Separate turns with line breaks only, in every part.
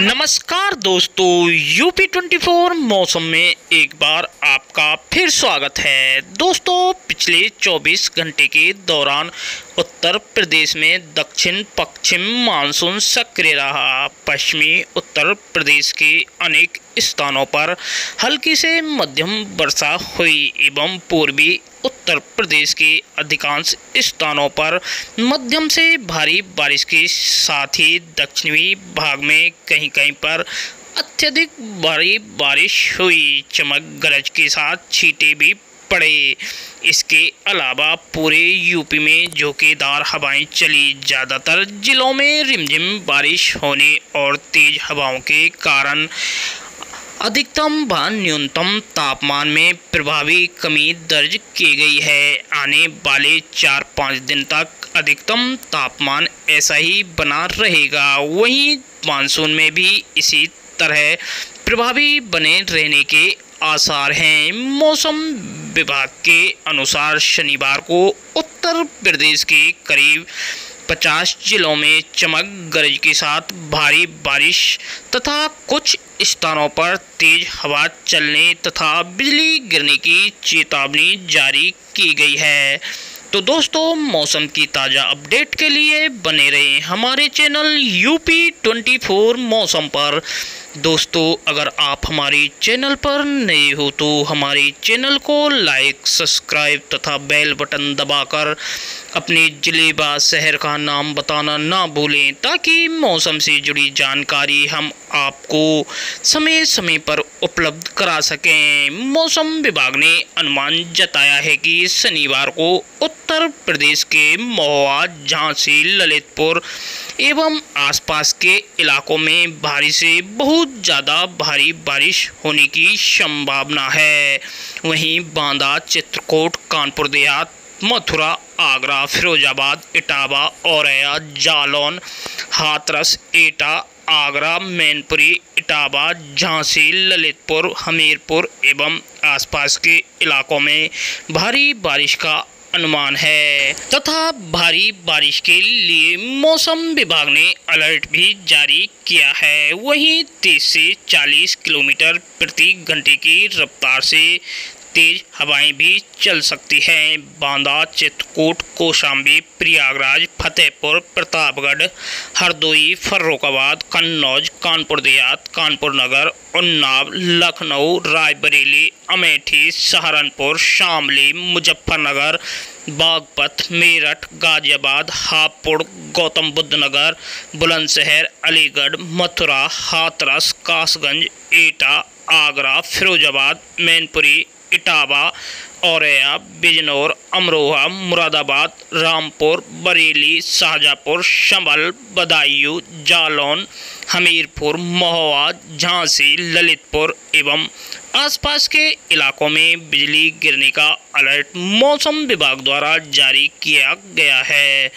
नमस्कार दोस्तों, यूपी 24 मौसम में एक बार आपका फिर स्वागत है। दोस्तों, पिछले 24 घंटे के दौरान उत्तर प्रदेश में दक्षिण पश्चिम मानसून सक्रिय रहा। पश्चिमी उत्तर प्रदेश के अनेक स्थानों पर हल्की से मध्यम वर्षा हुई एवं पूर्वी उत्तर प्रदेश के अधिकांश स्थानों पर मध्यम से भारी बारिश के साथ ही दक्षिणी भाग में कहीं कहीं पर अत्यधिक भारी बारिश हुई। चमक गरज के साथ छींटे भी पड़े। इसके अलावा पूरे यूपी में झोंकेदार हवाएं चली। ज़्यादातर जिलों में रिमझिम बारिश होने और तेज हवाओं के कारण अधिकतम व न्यूनतम तापमान में प्रभावी कमी दर्ज की गई है। आने वाले 4-5 दिन तक अधिकतम तापमान ऐसा ही बना रहेगा। वहीं मानसून में भी इसी तरह प्रभावी बने रहने के आसार हैं। मौसम विभाग के अनुसार शनिवार को उत्तर प्रदेश के करीब 50 जिलों में चमक गरज के साथ भारी बारिश तथा कुछ स्थानों पर तेज हवा चलने तथा बिजली गिरने की चेतावनी जारी की गई है। तो दोस्तों, मौसम की ताज़ा अपडेट के लिए बने रहें हमारे चैनल यूपी 24 मौसम पर। दोस्तों, अगर आप हमारे चैनल पर नए हो तो हमारे चैनल को लाइक, सब्सक्राइब तथा बेल बटन दबाकर अपने जिले व शहर का नाम बताना ना भूलें, ताकि मौसम से जुड़ी जानकारी हम आपको समय समय पर उपलब्ध करा सकें। मौसम विभाग ने अनुमान जताया है कि शनिवार को उत्तर प्रदेश के महुआ, झांसी, ललितपुर एवं आसपास के इलाकों में भारी से बहुत ज़्यादा भारी बारिश होने की संभावना है। वहीं बांदा, चित्रकूट, कानपुर देहात, मथुरा, आगरा, फिरोजाबाद, इटावा, औरैया, जालौन, हाथरस, एटा, आगरा, मैनपुरी, इटावा, झांसी, ललितपुर, हमीरपुर एवं आसपास के इलाकों में भारी बारिश का अनुमान है तथा भारी बारिश के लिए मौसम विभाग ने अलर्ट भी जारी किया है। वहीं 30 से 40 किलोमीटर प्रति घंटे की रफ्तार से तेज हवाएं भी चल सकती हैं। बांदा, चित्रकूट, कौशाम्बी, प्रयागराज, फतेहपुर, प्रतापगढ़, हरदोई, फर्रुखाबाद, कन्नौज, कानपुर देहात, कानपुर नगर, उन्नाव, लखनऊ, रायबरेली, अमेठी, सहारनपुर, शामली, मुजफ्फरनगर, बागपत, मेरठ, गाजियाबाद, हापुड़, गौतम बुद्ध नगर, बुलंदशहर, अलीगढ़, मथुरा, हाथरस, कासगंज, एटा, आगरा, फिरोजाबाद, मैनपुरी, इटावा, औरैया, बिजनौर, अमरोहा, मुरादाबाद, रामपुर, बरेली, शाहजहाँपुर, संभल, बदायूं, जालौन, हमीरपुर, महुआ, झांसी, ललितपुर एवं आसपास के इलाकों में बिजली गिरने का अलर्ट मौसम विभाग द्वारा जारी किया गया है।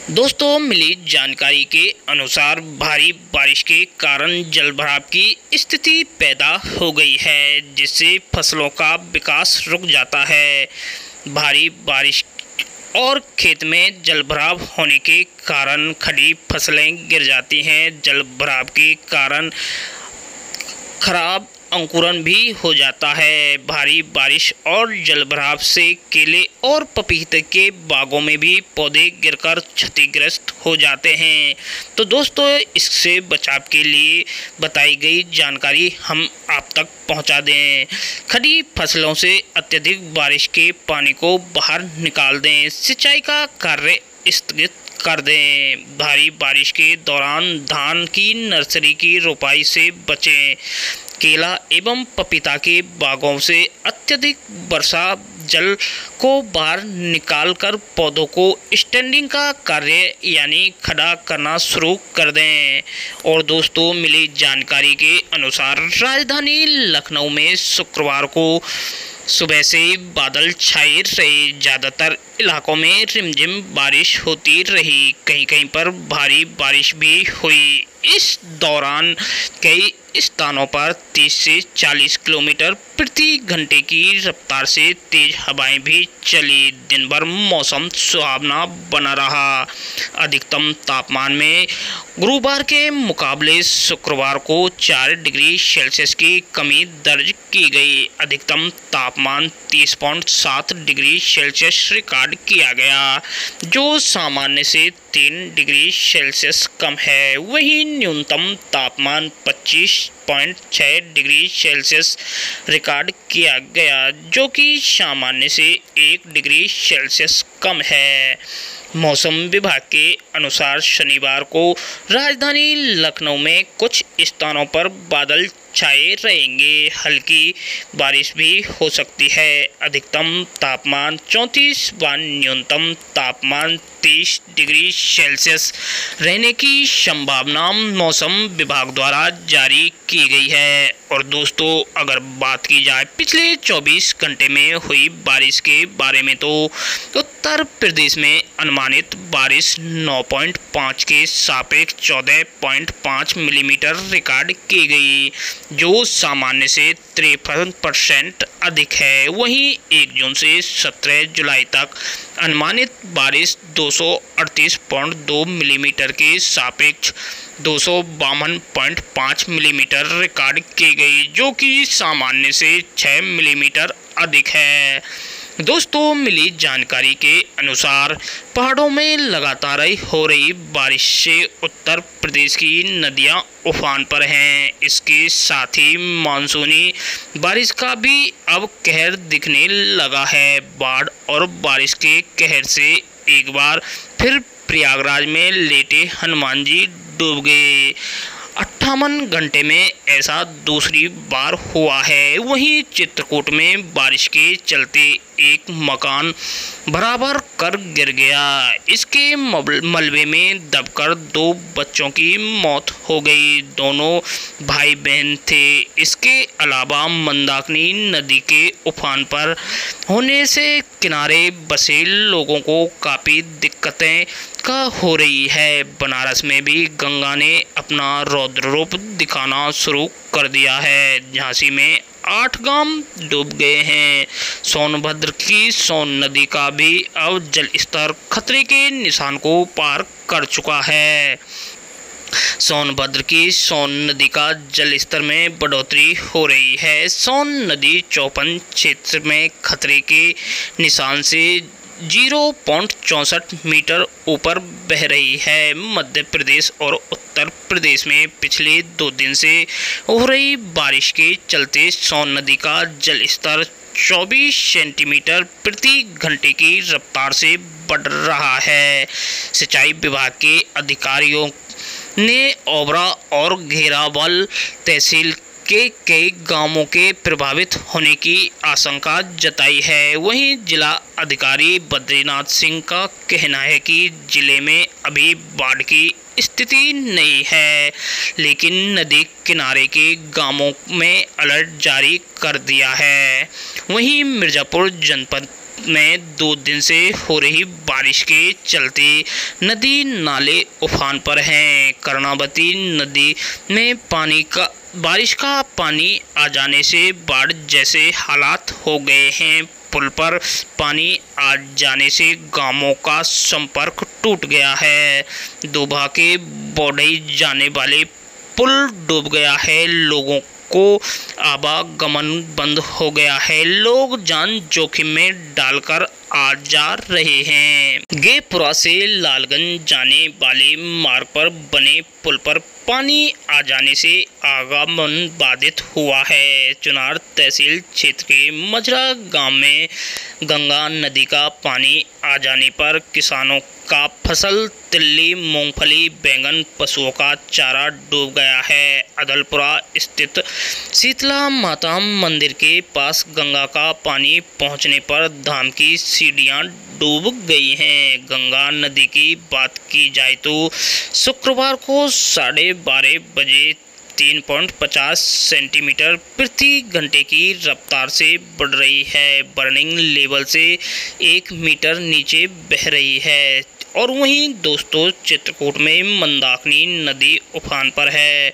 दोस्तों, मिली जानकारी के अनुसार भारी बारिश के कारण जलभराव की स्थिति पैदा हो गई है, जिससे फसलों का विकास रुक जाता है। भारी बारिश और खेत में जलभराव होने के कारण खड़ी फसलें गिर जाती हैं। जलभराव के कारण खराब अंकुरण भी हो जाता है। भारी बारिश और जलभराव से केले और पपीते के बागों में भी पौधे गिरकर क्षतिग्रस्त हो जाते हैं। तो दोस्तों, इससे बचाव के लिए बताई गई जानकारी हम आप तक पहुंचा दें। खड़ी फसलों से अत्यधिक बारिश के पानी को बाहर निकाल दें। सिंचाई का कार्य स्थगित कर दें। भारी बारिश के दौरान धान की नर्सरी की रोपाई से बचें। केला एवं पपीता के बागों से अत्यधिक वर्षा जल को बाहर निकालकर पौधों को स्टैंडिंग का कार्य यानी खड़ा करना शुरू कर दें। और दोस्तों, मिली जानकारी के अनुसार राजधानी लखनऊ में शुक्रवार को सुबह से बादल छाए रहे। ज़्यादातर इलाकों में रिमझिम बारिश होती रही। कहीं कहीं पर भारी बारिश भी हुई। इस दौरान कई स्थानों पर 30 से 40 किलोमीटर प्रति घंटे की रफ्तार से तेज हवाएं भी चली। दिन भर मौसम सुहावना बना रहा। अधिकतम तापमान में गुरुवार के मुकाबले शुक्रवार को 4 डिग्री सेल्सियस की कमी दर्ज की गई। अधिकतम तापमान 30.7 डिग्री सेल्सियस रिकॉर्ड किया गया, जो सामान्य से 3 डिग्री सेल्सियस कम है। वहीं न्यूनतम तापमान 25.6 डिग्री सेल्सियस रिकॉर्ड किया गया, जो कि सामान्य से 1 डिग्री सेल्सियस कम है। मौसम विभाग के अनुसार शनिवार को राजधानी लखनऊ में कुछ स्थानों पर बादल छाए रहेंगे, हल्की बारिश भी हो सकती है। अधिकतम तापमान 34 व न्यूनतम तापमान 30 डिग्री सेल्सियस रहने की संभावना मौसम विभाग द्वारा जारी की गई है। और दोस्तों, अगर बात की जाए पिछले 24 घंटे में हुई बारिश के बारे में, तो उत्तर प्रदेश में अनुमानित बारिश 9.5 के सापेक्ष 14.5 मिलीमीटर रिकॉर्ड की गई, जो सामान्य से 53% अधिक है। वहीं 1 जून से 17 जुलाई तक अनुमानित बारिश 238.2 मिलीमीटर के सापेक्ष 252.5 मिलीमीटर रिकॉर्ड की गई, जो कि सामान्य से 6 मिलीमीटर अधिक है। दोस्तों, मिली जानकारी के अनुसार पहाड़ों में लगातार हो रही बारिश से उत्तर प्रदेश की नदियां उफान पर हैं। इसके साथ ही मानसूनी बारिश का भी अब कहर दिखने लगा है। बाढ़ और बारिश के कहर से एक बार फिर प्रयागराज में लेटे हनुमान जी डूब गए। 58 घंटे में ऐसा दूसरी बार हुआ है। वहीं चित्रकूट में बारिश के चलते एक मकान बराबर कर गिर गया। इसके मलबे में दबकर 2 बच्चों की मौत हो गई। दोनों भाई बहन थे। इसके अलावा मंदाकिनी नदी के उफान पर होने से किनारे बसे लोगों को काफ़ी दिक्कतें का हो रही है। बनारस में भी गंगा ने अपना रौद्र रूप दिखाना शुरू कर दिया है। झांसी में 8 गांव डूब गए हैं। सोनभद्र की सोन नदी का भी अब जल स्तर खतरे के निशान को पार कर चुका है। सोनभद्र की सोन नदी का जल स्तर में बढ़ोतरी हो रही है। सोन नदी चौपन क्षेत्र में खतरे के निशान से 0.64 मीटर ऊपर बह रही है। मध्य प्रदेश और उत्तर प्रदेश में पिछले 2 दिन से हो रही बारिश के चलते सोन नदी का जल स्तर 24 सेंटीमीटर प्रति घंटे की रफ्तार से बढ़ रहा है। सिंचाई विभाग के अधिकारियों ने ओबरा और घेरावल तहसील के कई गांवों के प्रभावित होने की आशंका जताई है। वहीं जिला अधिकारी बद्रीनाथ सिंह का कहना है कि जिले में अभी बाढ़ की स्थिति नहीं है, लेकिन नदी किनारे के गांवों में अलर्ट जारी कर दिया है। वहीं मिर्जापुर जनपद में 2 दिन से हो रही बारिश के चलते नदी नाले उफान पर हैं। कर्णावती नदी में बारिश का पानी आ जाने से बाढ़ जैसे हालात हो गए हैं। पुल पर पानी आ जाने से गांवों का संपर्क टूट गया है। दोभा के बौढ़ई जाने वाले पुल डूब गया है। लोगों को आवागमन बंद हो गया है। लोग जान जोखिम में डालकर आ जा रहे हैं। गेपुरा से लालगंज जाने वाले मार्ग पर बने पुल पर पानी आ जाने से आवागमन बाधित हुआ है। चुनार तहसील क्षेत्र के मजरा गांव में गंगा नदी का पानी आ जाने पर किसानों का फसल, तिल्ली, मूंगफली, बैंगन, पशुओं का चारा डूब गया है। अदलपुरा स्थित शीतला माता मंदिर के पास गंगा का पानी पहुंचने पर धाम की सीढ़ियां डूब गई हैं। गंगा नदी की बात की जाए तो शुक्रवार को 12:30 बजे 3.50 सेंटीमीटर प्रति घंटे की रफ्तार से बढ़ रही है। बर्निंग लेवल से 1 मीटर नीचे बह रही है। और वहीं दोस्तों, चित्रकूट में मंदाकिनी नदी उफान पर है।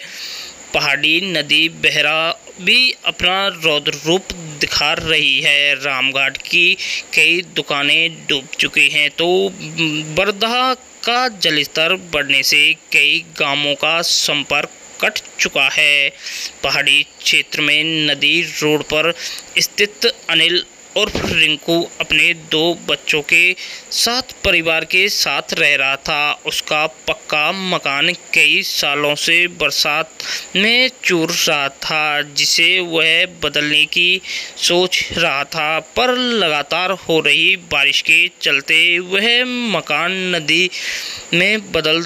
पहाड़ी नदी बहरा भी अपना रौद्र रूप दिखा रही है। रामघाट की कई दुकानें डूब चुकी हैं, तो बरधा का जलस्तर बढ़ने से कई गांवों का संपर्क कट चुका है। पहाड़ी क्षेत्र में नदी रोड पर स्थित अनिल उर्फ रिंकू अपने 2 बच्चों के साथ परिवार के साथ रह रहा था। उसका पक्का मकान कई सालों से बरसात में चूर रहा था, जिसे वह बदलने की सोच रहा था, पर लगातार हो रही बारिश के चलते वह मकान नदी में बदल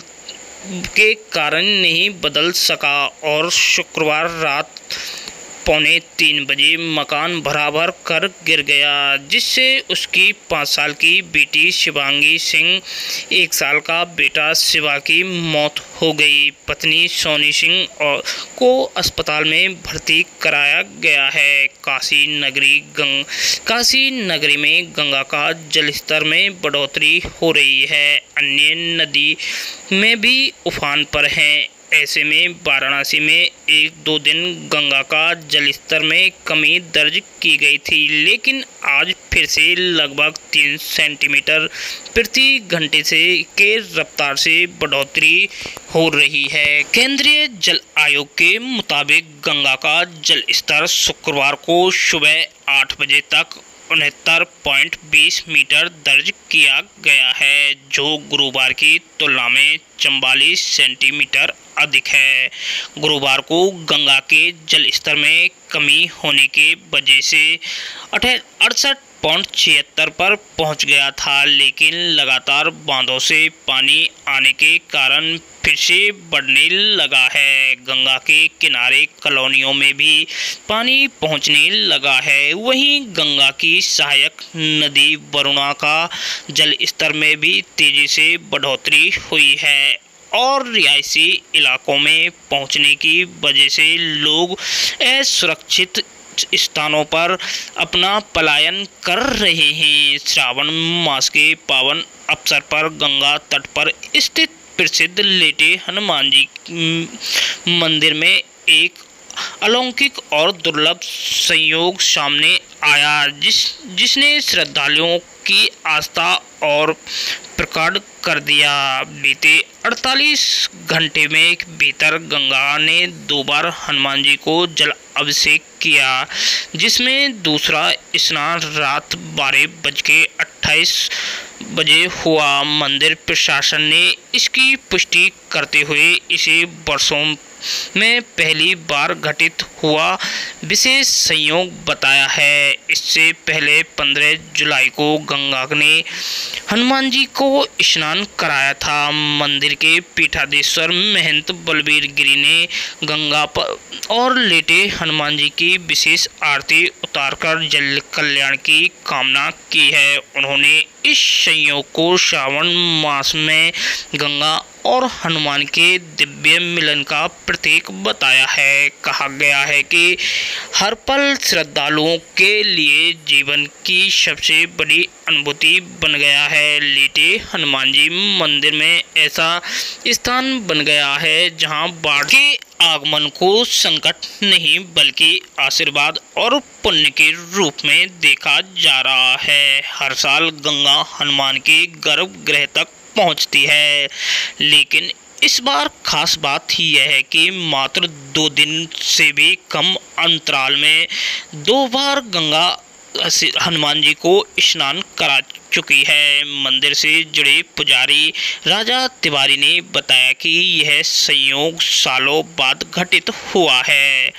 के कारण नहीं बदल सका और शुक्रवार रात 2:45 बजे मकान बराबर कर गिर गया, जिससे उसकी 5 साल की बेटी शिवांगी सिंह, 1 साल का बेटा शिवा की मौत हो गई। पत्नी सोनी सिंह को अस्पताल में भर्ती कराया गया है। काशी नगरी में गंगा का जलस्तर में बढ़ोतरी हो रही है। अन्य नदी में भी उफान पर हैं। ऐसे में वाराणसी में 1-2 दिन गंगा का जलस्तर में कमी दर्ज की गई थी, लेकिन आज फिर से लगभग 3 सेंटीमीटर प्रति घंटे के रफ्तार से बढ़ोतरी हो रही है। केंद्रीय जल आयोग के मुताबिक गंगा का जलस्तर शुक्रवार को सुबह 8 बजे तक 69.20 मीटर दर्ज किया गया है, जो गुरुवार की तुलना में 44 सेंटीमीटर अधिक है। गुरुवार को गंगा के जलस्तर में कमी होने के वजह से 68.76 पर पहुंच गया था, लेकिन लगातार बांधों से पानी आने के कारण फिर से बढ़ने लगा है। गंगा के किनारे कॉलोनियों में भी पानी पहुंचने लगा है। वहीं गंगा की सहायक नदी वरुणा का जलस्तर में भी तेजी से बढ़ोतरी हुई है और रिहायशी इलाकों में पहुंचने की वजह से लोग असुरक्षित स्थानों पर अपना पलायन कर रहे हैं। श्रावण मास के पावन अवसर पर गंगा तट पर स्थित प्रसिद्ध लेटे हनुमान जी मंदिर में एक अलौकिक और दुर्लभ संयोग सामने आया, जिसने श्रद्धालुओं की आस्था और प्रकट कर दिया। बीते 48 घंटे में भीतर गंगा ने 2 बार हनुमान जी को जल अभिषेक किया, जिसमें दूसरा स्नान रात 12:28 बजे हुआ। मंदिर प्रशासन ने इसकी पुष्टि करते हुए इसे वर्षों में पहली बार घटित हुआ विशेष संयोग बताया है। इससे पहले 15 जुलाई को गंगा ने हनुमान जी को स्नान कराया था। मंदिर के पीठाधीश्वर महंत बलबीर गिरी ने गंगा पर और लेटे हनुमान जी की विशेष आरती उतारकर जल कल्याण की कामना की है। उन्होंने इस संयोग को श्रावण मास में गंगा और हनुमान के दिव्य मिलन का प्रतीक बताया है। कहा गया है कि हर पल श्रद्धालुओं के लिए जीवन की सबसे बड़ी अनुभूति बन गया है। लेटे हनुमान जी मंदिर में ऐसा स्थान बन गया है जहां बाढ़ के आगमन को संकट नहीं बल्कि आशीर्वाद और पुण्य के रूप में देखा जा रहा है। हर साल गंगा हनुमान के गर्भगृह तक पहुंचती है, लेकिन इस बार खास बात यह है कि मात्र 2 दिन से भी कम अंतराल में 2 बार गंगा हनुमान जी को स्नान करा चुकी है। मंदिर से जुड़े पुजारी राजा तिवारी ने बताया कि यह संयोग सालों बाद घटित हुआ है।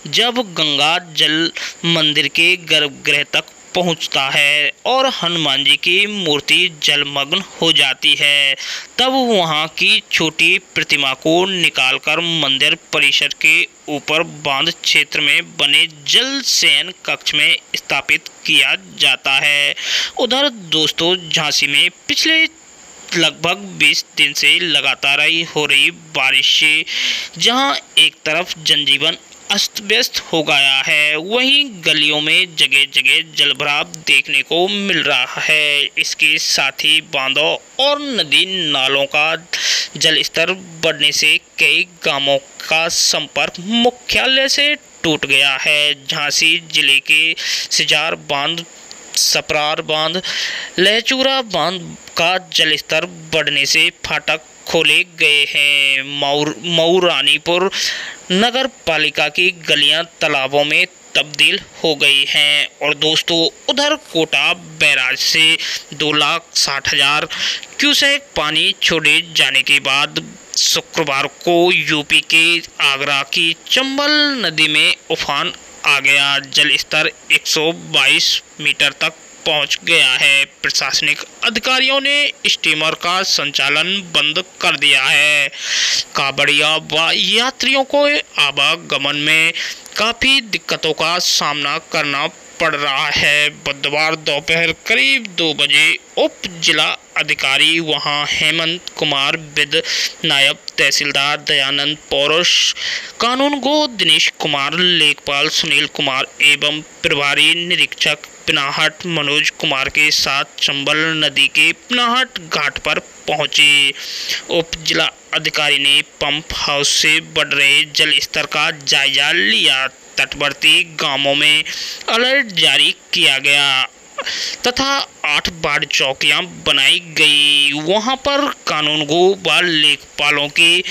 जब गंगा जल मंदिर के गर्भगृह तक पहुंचता है और हनुमान जी की मूर्ति जलमग्न हो जाती है, तब वहां की छोटी प्रतिमा को निकालकर मंदिर परिसर के ऊपर बांध क्षेत्र में बने जल शयन कक्ष में स्थापित किया जाता है। उधर दोस्तों, झांसी में पिछले लगभग 20 दिन से लगातार हो रही बारिश से जहां एक तरफ जनजीवन अस्त व्यस्त हो गया है, वहीं गलियों में जगह जगह जलभराव देखने को मिल रहा है। इसके साथ ही बांधों और नदी नालों का जलस्तर बढ़ने से कई गांवों का संपर्क मुख्यालय से टूट गया है। झांसी जिले के सिजार बांध सपरार बांध, लहचूरा बांध का जलस्तर बढ़ने से फाटक खोले गए हैं। मऊ रानीपुर नगर पालिका की गलियां तालाबों में तब्दील हो गई हैं। और दोस्तों उधर कोटा बैराज से 2,60,000 क्यूसेक पानी छोड़े जाने के बाद शुक्रवार को यूपी के आगरा की चंबल नदी में उफान आ गया। जल स्तर 122 मीटर तक पहुंच गया है। प्रशासनिक अधिकारियों ने स्टीमर का संचालन बंद कर दिया है। कांवड़िया व यात्रियों को आवागमन में काफ़ी दिक्कतों का सामना करना पड़ रहा है। बुधवार दोपहर करीब 2 बजे उप जिला अधिकारी वहां हेमंत कुमार बिद, नायब तहसीलदार दयानंद पौरुष, कानूनगो दिनेश कुमार, लेखपाल सुनील कुमार एवं प्रभारी निरीक्षक पिनाहट मनोज कुमार के साथ चंबल नदी के पिनाहट घाट पर पहुंचे। उप जिला अधिकारी ने पंप हाउस से बढ़ रहे जल स्तर का जायजा लिया। तटवर्ती गांवों में अलर्ट जारी किया गया तथा 8 बाढ़ चौकियां बनाई गई। वहां पर कानूनगो व लेखपालों की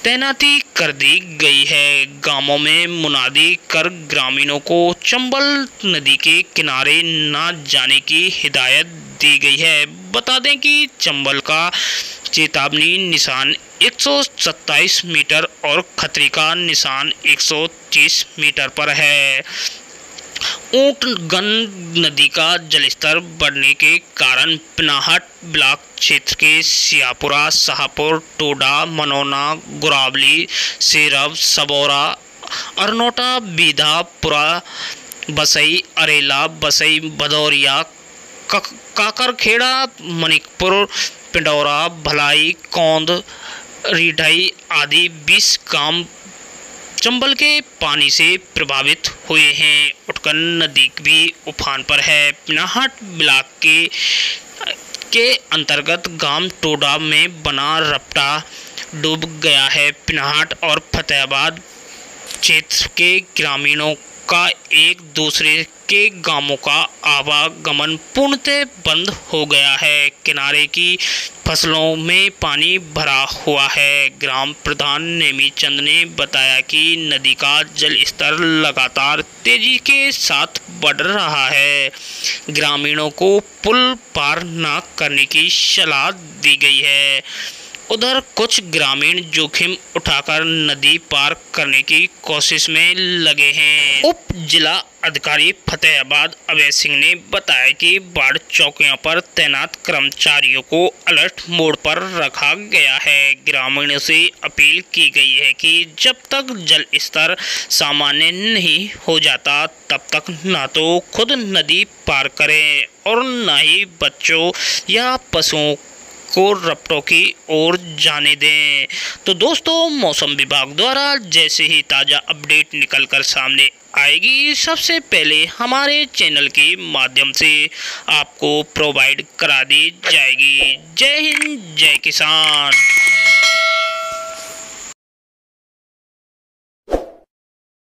तैनाती कर दी गई है। गांवों में मुनादी कर ग्रामीणों को चंबल नदी के किनारे न जाने की हिदायत दी गई है। बता दें कि चंबल का चेतावनी निशान 127 मीटर और खतरे का निशान 130 मीटर पर है। ऊंटगंज नदी का जलस्तर बढ़ने के कारण पिनाहट ब्लॉक क्षेत्र के सियापुरा, शाहपुर, टोडा, मनोना, गुरावली, सेरब, सबौरा, अरनोटा, बीधापुरा, बसई, अरेला, बसई, भदौरिया, काकरखेड़ा, मनिकपुर, पिंडौरा, भलाई, कौंद, रीढ़ई आदि 20 गांव चंबल के पानी से प्रभावित हुए हैं। उटकन नदी भी उफान पर है। पिनाहट ब्लॉक के अंतर्गत गांव टोडा में बना रपटा डूब गया है। पिनाहट और फतेहाबाद क्षेत्र के ग्रामीणों का एक दूसरे के गांवों का आवागमन पूर्णतः बंद हो गया है। किनारे की फसलों में पानी भरा हुआ है। ग्राम प्रधान नेमी चंद ने बताया कि नदी का जल स्तर लगातार तेजी के साथ बढ़ रहा है। ग्रामीणों को पुल पार न करने की सलाह दी गई है। उधर कुछ ग्रामीण जोखिम उठाकर नदी पार करने की कोशिश में लगे हैं। उप जिला अधिकारी फतेहाबाद अभय सिंह ने बताया कि बाढ़ चौकियों पर तैनात कर्मचारियों को अलर्ट मोड पर रखा गया है। ग्रामीणों से अपील की गई है कि जब तक जल स्तर सामान्य नहीं हो जाता तब तक ना तो खुद नदी पार करें और न ही बच्चों या पशुओं को रपटों की ओर जाने दें। तो दोस्तों मौसम विभाग द्वारा जैसे ही ताज़ा अपडेट निकलकर सामने आएगी सबसे पहले हमारे चैनल के माध्यम से आपको प्रोवाइड करा दी जाएगी। जय हिंद, जय किसान।